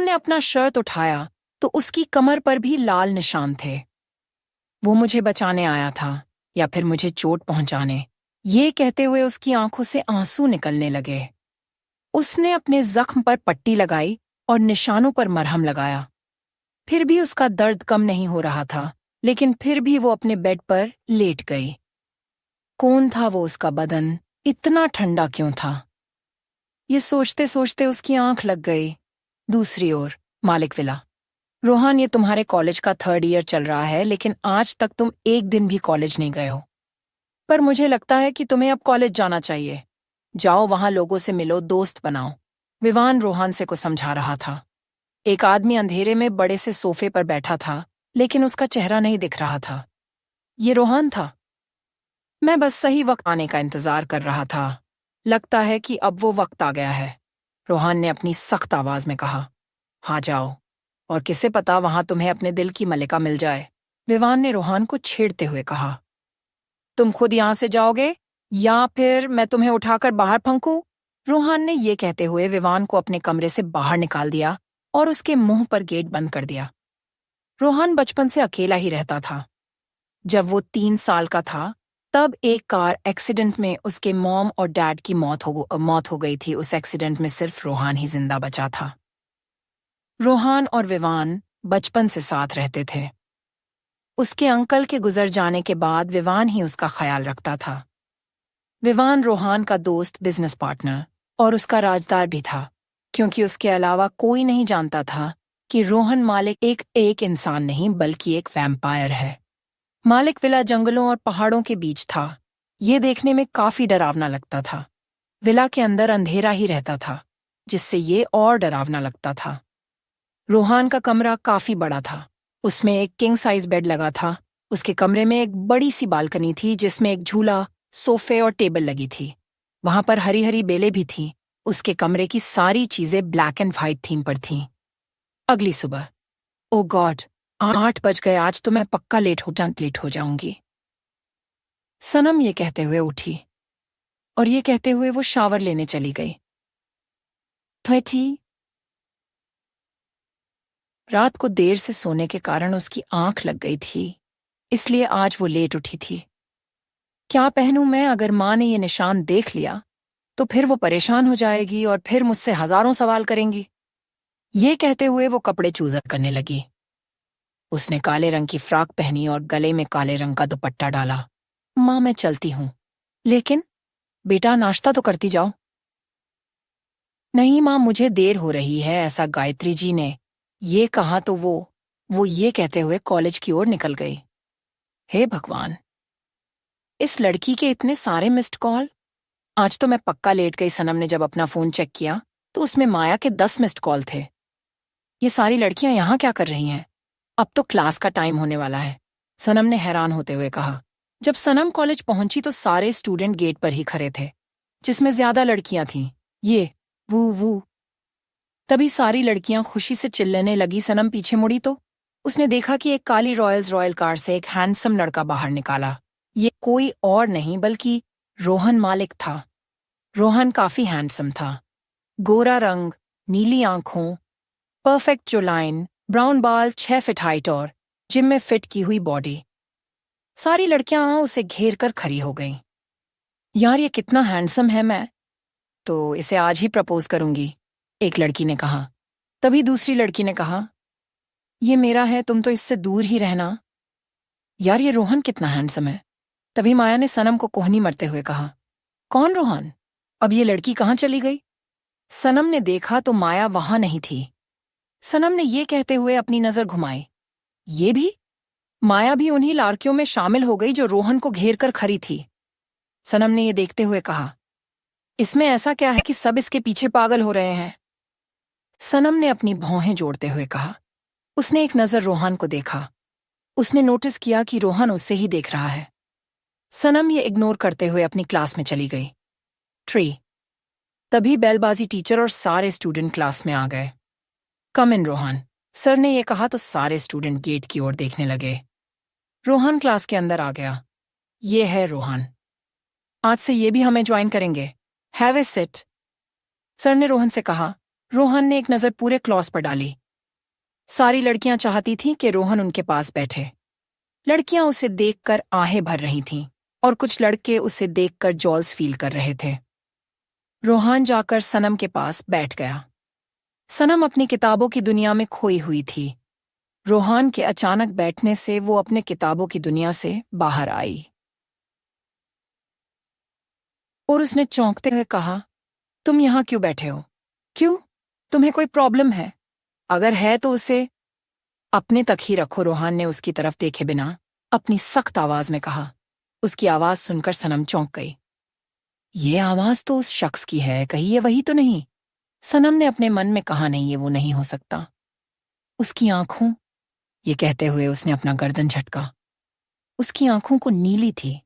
ने अपना शर्ट उठाया तो उसकी कमर पर भी लाल निशान थे। वो मुझे बचाने आया था या फिर मुझे चोट पहुंचाने, ये कहते हुए उसकी आंखों से आंसू निकलने लगे। उसने अपने जख्म पर पट्टी लगाई और निशानों पर मरहम लगाया। फिर भी उसका दर्द कम नहीं हो रहा था, लेकिन फिर भी वो अपने बेड पर लेट गई। कौन था वो? उसका बदन इतना ठंडा क्यों था? ये सोचते सोचते उसकी आंख लग गई। दूसरी ओर मालिक विला। रोहन, ये तुम्हारे कॉलेज का 3rd ईयर चल रहा है, लेकिन आज तक तुम एक दिन भी कॉलेज नहीं गए हो। पर मुझे लगता है कि तुम्हें अब कॉलेज जाना चाहिए। जाओ, वहां लोगों से मिलो, दोस्त बनाओ। विवान रोहन से कुछ समझा रहा था। एक आदमी अंधेरे में बड़े से सोफे पर बैठा था, लेकिन उसका चेहरा नहीं दिख रहा था। ये रोहन था। मैं बस सही वक्त आने का इंतजार कर रहा था। लगता है कि अब वो वक्त आ गया है, रोहन ने अपनी सख्त आवाज में कहा। हाँ जाओ, और किसे पता वहां तुम्हें अपने दिल की मलिका मिल जाए, विवान ने रोहन को छेड़ते हुए कहा। तुम खुद यहां से जाओगे या फिर मैं तुम्हें उठाकर बाहर फेंकूं? रोहन ने ये कहते हुए विवान को अपने कमरे से बाहर निकाल दिया और उसके मुंह पर गेट बंद कर दिया। रोहन बचपन से अकेला ही रहता था। जब वो 3 साल का था, तब एक कार एक्सीडेंट में उसके मॉम और डैड की मौत हो गई थी। उस एक्सीडेंट में सिर्फ रोहन ही जिंदा बचा था। रोहन और विवान बचपन से साथ रहते थे। उसके अंकल के गुजर जाने के बाद विवान ही उसका ख्याल रखता था। विवान रोहन का दोस्त, बिजनेस पार्टनर और उसका राजदार भी था, क्योंकि उसके अलावा कोई नहीं जानता था कि रोहन मालिक एक इंसान नहीं बल्कि एक वैम्पायर है। मालिक विला जंगलों और पहाड़ों के बीच था। ये देखने में काफी डरावना लगता था। विला के अंदर अंधेरा ही रहता था, जिससे ये और डरावना लगता था। रोहन का कमरा काफी बड़ा था। उसमें एक किंग साइज बेड लगा था। उसके कमरे में एक बड़ी सी बालकनी थी, जिसमें एक झूला, सोफे और टेबल लगी थी। वहां पर हरी हरी बेलें भी थीं। उसके कमरे की सारी चीजें ब्लैक एंड व्हाइट थीम पर थीं। अगली सुबह, ओ गॉड, 8 बज गए। आज तो मैं पक्का लेट हो जाऊंगी, सनम ये कहते हुए उठी, और ये कहते हुए वो शावर लेने चली गई। थी रात को देर से सोने के कारण उसकी आंख लग गई थी, इसलिए आज वो लेट उठी थी। क्या पहनूं मैं? अगर माँ ने ये निशान देख लिया तो फिर वो परेशान हो जाएगी और फिर मुझसे हजारों सवाल करेंगी। ये कहते हुए वो कपड़े चूज करने लगी। उसने काले रंग की फ्रॉक पहनी और गले में काले रंग का दुपट्टा डाला। माँ, मैं चलती हूँ। लेकिन बेटा, नाश्ता तो करती जाओ। नहीं माँ, मुझे देर हो रही है, ऐसा गायत्री जी ने ये कहा तो वो ये कहते हुए कॉलेज की ओर निकल गई। हे भगवान, इस लड़की के इतने सारे मिस्ड कॉल। आज तो मैं पक्का लेट गई। सनम ने जब अपना फोन चेक किया तो उसमें माया के 10 मिस्ड कॉल थे। ये सारी लड़कियां यहाँ क्या कर रही हैं? अब तो क्लास का टाइम होने वाला है, सनम ने हैरान होते हुए कहा। जब सनम कॉलेज पहुंची तो सारे स्टूडेंट गेट पर ही खड़े थे, जिसमें ज्यादा लड़कियां थीं। ये वू वू। तभी सारी लड़कियां खुशी से चिल्लाने लगी। सनम पीछे मुड़ी तो उसने देखा कि एक काली रॉयल कार से एक हैंडसम लड़का बाहर निकाला। ये कोई और नहीं बल्कि रोहन मालिक था। रोहन काफी हैंडसम था। गोरा रंग, नीली आंखों, परफेक्ट जो लाइन, ब्राउन बाल, 6 फीट हाइट और जिम में फिट की हुई बॉडी। सारी लड़कियां उसे घेर कर खड़ी हो गईं। यार, ये कितना हैंडसम है, मैं तो इसे आज ही प्रपोज करूंगी, एक लड़की ने कहा। तभी दूसरी लड़की ने कहा, ये मेरा है, तुम तो इससे दूर ही रहना। यार, ये रोहन कितना हैंडसम है। तभी माया ने सनम को कोहनी मरते हुए कहा, कौन रोहन? अब ये लड़की कहाँ चली गई? सनम ने देखा तो माया वहां नहीं थी। सनम ने ये कहते हुए अपनी नजर घुमाई। ये भी? माया भी उन्हीं लड़कियों में शामिल हो गई जो रोहन को घेर कर खड़ी थी। सनम ने ये देखते हुए कहा, इसमें ऐसा क्या है कि सब इसके पीछे पागल हो रहे हैं? सनम ने अपनी भौहें जोड़ते हुए कहा। उसने एक नजर रोहन को देखा। उसने नोटिस किया कि रोहन उससे ही देख रहा है। सनम ये इग्नोर करते हुए अपनी क्लास में चली गई। ट्री। तभी बेलबाजी टीचर और सारे स्टूडेंट क्लास में आ गए। कम इन रोहन, सर ने ये कहा तो सारे स्टूडेंट गेट की ओर देखने लगे। रोहन क्लास के अंदर आ गया। ये है रोहन, आज से ये भी हमें ज्वाइन करेंगे। हैव ए सिट, सर ने रोहन से कहा। रोहन ने एक नज़र पूरे क्लॉस पर डाली। सारी लड़कियां चाहती थीं कि रोहन उनके पास बैठे। लड़कियां उसे देखकर आहें भर रही थीं और कुछ लड़के उसे देखकर जॉल्स फील कर रहे थे। रोहन जाकर सनम के पास बैठ गया। सनम अपनी किताबों की दुनिया में खोई हुई थी। रोहन के अचानक बैठने से वो अपने किताबों की दुनिया से बाहर आई और उसने चौंकते हुए कहा, तुम यहां क्यों बैठे हो? क्यों? तुम्हें कोई प्रॉब्लम है? अगर है तो उसे अपने तक ही रखो। रोहन ने उसकी तरफ देखे बिना अपनी सख्त आवाज में कहा। उसकी आवाज सुनकर सनम चौंक गई। ये आवाज तो उस शख्स की है, कहीं ये वही तो नहीं? सनम ने अपने मन में कहा, नहीं, ये वो नहीं हो सकता। उसकी आंखों, ये कहते हुए उसने अपना गर्दन झटका। उसकी आंखों को नीली थी